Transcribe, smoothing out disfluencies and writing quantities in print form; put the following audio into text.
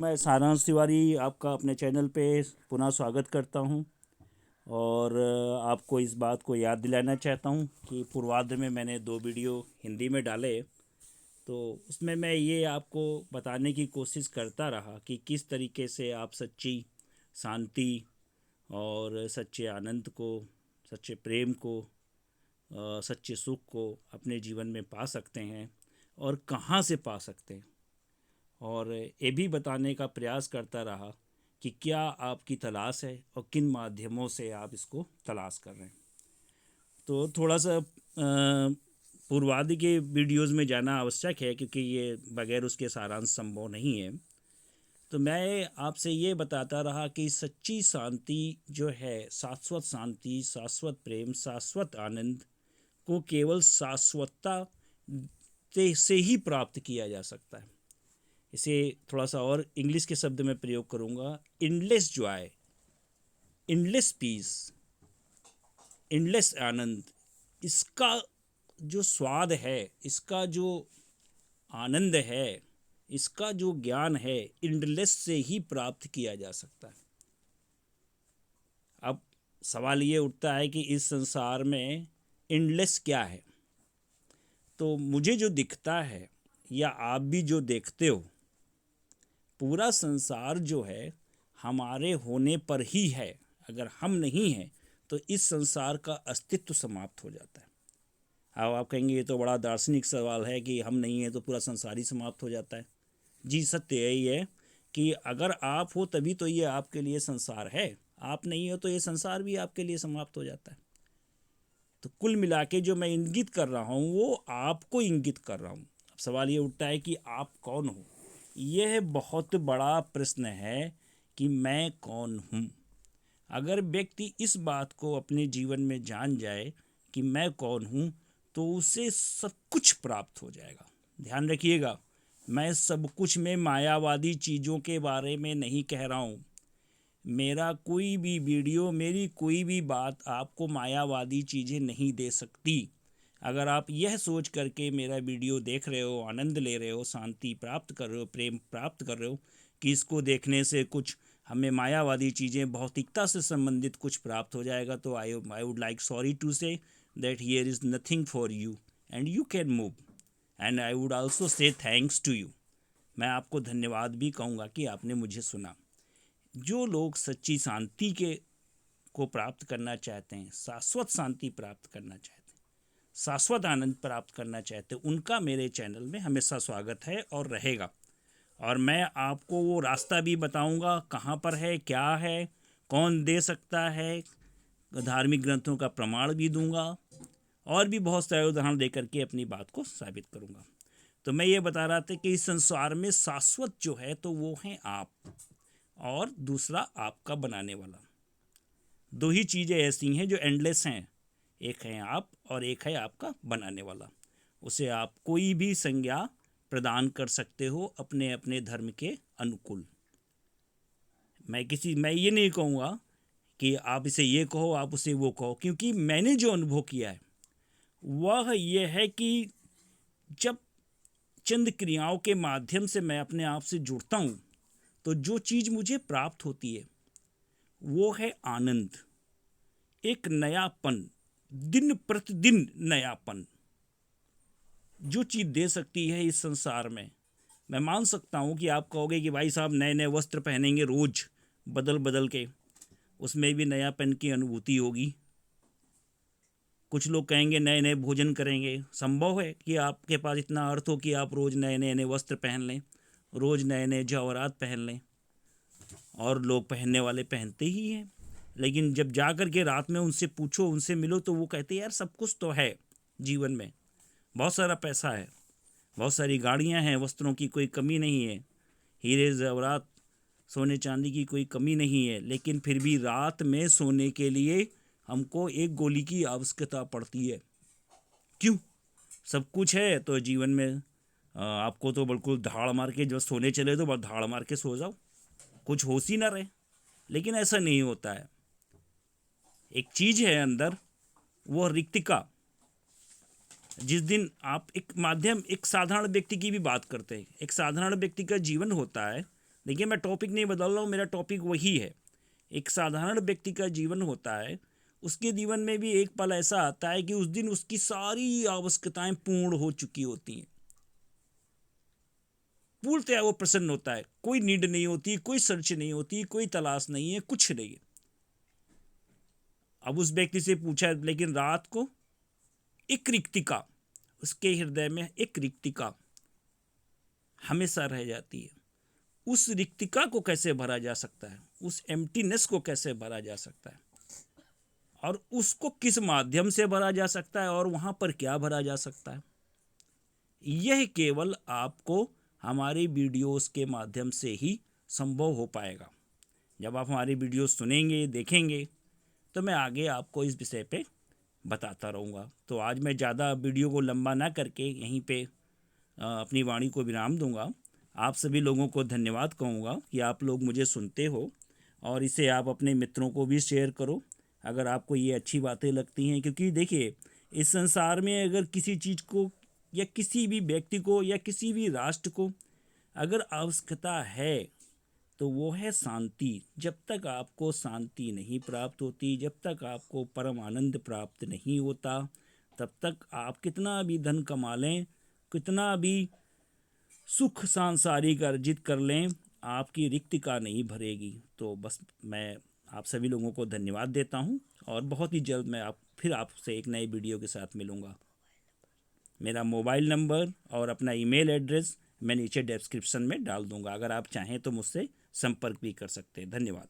मैं सारांश तिवारी आपका अपने चैनल पे पुनः स्वागत करता हूं और आपको इस बात को याद दिलाना चाहता हूं कि पूर्वार्ध में मैंने 2 वीडियो हिंदी में डाले। तो उसमें मैं ये आपको बताने की कोशिश करता रहा कि किस तरीके से आप सच्ची शांति और सच्चे आनंद को, सच्चे प्रेम को, सच्चे सुख को अपने जीवन में पा सकते हैं और कहाँ से पा सकते हैं। और ये भी बताने का प्रयास करता रहा कि क्या आपकी तलाश है और किन माध्यमों से आप इसको तलाश कर रहे हैं। तो थोड़ा सा पूर्वादि के वीडियोस में जाना आवश्यक है क्योंकि ये बगैर उसके सारांश संभव नहीं है। तो मैं आपसे ये बताता रहा कि सच्ची शांति जो है, शाश्वत शांति, शाश्वत प्रेम, शाश्वत आनंद को केवल शाश्वतता से ही प्राप्त किया जा सकता है। इसे थोड़ा सा और इंग्लिश के शब्द में प्रयोग करूँगा, इनलेस जॉय, इनलेस पीस, इनलेस आनंद। इसका जो स्वाद है, इसका जो आनंद है, इसका जो ज्ञान है, इनलेस से ही प्राप्त किया जा सकता है। अब सवाल ये उठता है कि इस संसार में इनलेस क्या है। तो मुझे जो दिखता है या आप भी जो देखते हो, पूरा संसार जो है हमारे होने पर ही है। अगर हम नहीं हैं तो इस संसार का अस्तित्व समाप्त हो जाता है। अब आप कहेंगे ये तो बड़ा दार्शनिक सवाल है कि हम नहीं हैं तो पूरा संसार ही समाप्त हो जाता है। जी, सत्य यही है कि अगर आप हो तभी तो ये आपके लिए संसार है, आप नहीं हो तो ये संसार भी आपके लिए समाप्त हो जाता है। तो कुल मिला के जो मैं इंगित कर रहा हूँ वो आपको इंगित कर रहा हूँ। अब सवाल ये उठता है कि आप कौन हो। यह बहुत बड़ा प्रश्न है कि मैं कौन हूँ। अगर व्यक्ति इस बात को अपने जीवन में जान जाए कि मैं कौन हूँ तो उसे सब कुछ प्राप्त हो जाएगा। ध्यान रखिएगा, मैं सब कुछ में मायावादी चीज़ों के बारे में नहीं कह रहा हूँ। मेरा कोई भी वीडियो, मेरी कोई भी बात आपको मायावादी चीज़ें नहीं दे सकती। अगर आप यह सोच करके मेरा वीडियो देख रहे हो, आनंद ले रहे हो, शांति प्राप्त कर रहे हो, प्रेम प्राप्त कर रहे हो कि इसको देखने से कुछ हमें मायावादी चीज़ें, भौतिकता से संबंधित कुछ प्राप्त हो जाएगा, तो I would like sorry to say that here is nothing for you and you can move. And I would also say thanks to you. मैं आपको धन्यवाद भी कहूँगा कि आपने मुझे सुना। जो लोग सच्ची शांति के को प्राप्त करना चाहते हैं, शाश्वत शांति प्राप्त करना चाहते हैं, शाश्वत आनंद प्राप्त करना चाहते हैं, उनका मेरे चैनल में हमेशा स्वागत है और रहेगा। और मैं आपको वो रास्ता भी बताऊंगा कहाँ पर है, क्या है, कौन दे सकता है, धार्मिक ग्रंथों का प्रमाण भी दूंगा और भी बहुत सारे उदाहरण दे करके अपनी बात को साबित करूंगा। तो मैं ये बता रहा था कि इस संसार में शाश्वत जो है तो वो हैं आप, और दूसरा आपका बनाने वाला। दो ही चीज़ें ऐसी हैं जो एंडलेस हैं, एक है आप और एक है आपका बनाने वाला। उसे आप कोई भी संज्ञा प्रदान कर सकते हो अपने अपने धर्म के अनुकूल। मैं ये नहीं कहूँगा कि आप इसे ये कहो, आप उसे वो कहो, क्योंकि मैंने जो अनुभव किया है वह यह है कि जब चंद क्रियाओं के माध्यम से मैं अपने आप से जुड़ता हूँ तो जो चीज़ मुझे प्राप्त होती है वो है आनंद, एक नयापन, दिन प्रतिदिन नयापन। जो चीज़ दे सकती है इस संसार में, मैं मान सकता हूँ कि आप कहोगे कि भाई साहब नए नए वस्त्र पहनेंगे रोज़ बदल बदल के, उसमें भी नयापन की अनुभूति होगी। कुछ लोग कहेंगे नए नए भोजन करेंगे। संभव है कि आपके पास इतना अर्थ हो कि आप रोज़ नए नए नए वस्त्र पहन लें, रोज़ नए नए जवाहरात पहन लें, और लोग पहनने वाले पहनते ही हैं। लेकिन जब जा कर के रात में उनसे पूछो, उनसे मिलो, तो वो कहते हैं यार सब कुछ तो है जीवन में, बहुत सारा पैसा है, बहुत सारी गाड़ियां हैं, वस्त्रों की कोई कमी नहीं है, हीरे जवाहरात सोने चांदी की कोई कमी नहीं है, लेकिन फिर भी रात में सोने के लिए हमको एक गोली की आवश्यकता पड़ती है। क्यों? सब कुछ है तो जीवन में आपको तो बिल्कुल धाड़ मार के जब सोने चले तो बस धाड़ मार के सो जाओ, कुछ होश ही ना रहे। लेकिन ऐसा नहीं होता है। एक चीज़ है अंदर, वो रिक्तिका। जिस दिन आप एक साधारण व्यक्ति की भी बात करते हैं, एक साधारण व्यक्ति का जीवन होता है देखिए, मैं टॉपिक नहीं बदल रहा हूँ, मेरा टॉपिक वही है। एक साधारण व्यक्ति का जीवन होता है, उसके जीवन में भी एक पल ऐसा आता है कि उस दिन उसकी सारी आवश्यकताएं पूर्ण हो चुकी होती हैं, पूर्णतया वो प्रसन्न होता है, कोई नीड नहीं होती, कोई सर्च नहीं होती, कोई तलाश नहीं है, कुछ नहीं है। अब उस व्यक्ति से पूछा, लेकिन रात को एक रिक्तिका, उसके हृदय में एक रिक्तिका हमेशा रह जाती है। उस रिक्तिका को कैसे भरा जा सकता है, उस एम्प्टीनेस को कैसे भरा जा सकता है, और उसको किस माध्यम से भरा जा सकता है, और वहाँ पर क्या भरा जा सकता है, यह केवल आपको हमारी वीडियोस के माध्यम से ही संभव हो पाएगा। जब आप हमारी वीडियोस सुनेंगे, देखेंगे, तो मैं आगे आपको इस विषय पे बताता रहूँगा। तो आज मैं ज़्यादा वीडियो को लंबा ना करके यहीं पे अपनी वाणी को विराम दूंगा। आप सभी लोगों को धन्यवाद कहूँगा कि आप लोग मुझे सुनते हो, और इसे आप अपने मित्रों को भी शेयर करो अगर आपको ये अच्छी बातें लगती हैं। क्योंकि देखिए, इस संसार में अगर किसी चीज़ को या किसी भी व्यक्ति को या किसी भी राष्ट्र को अगर आवश्यकता है, तो वो है शांति। जब तक आपको शांति नहीं प्राप्त होती, जब तक आपको परम आनंद प्राप्त नहीं होता, तब तक आप कितना भी धन कमा लें, कितना भी सुख सांसारिक अर्जित कर लें, आपकी रिक्तिका नहीं भरेगी। तो बस मैं आप सभी लोगों को धन्यवाद देता हूं, और बहुत ही जल्द मैं फिर आपसे एक नए वीडियो के साथ मिलूँगा। मेरा मोबाइल नंबर और अपना ईमेल एड्रेस मैं नीचे डिस्क्रिप्शन में डाल दूँगा, अगर आप चाहें तो मुझसे संपर्क भी कर सकते हैं। धन्यवाद।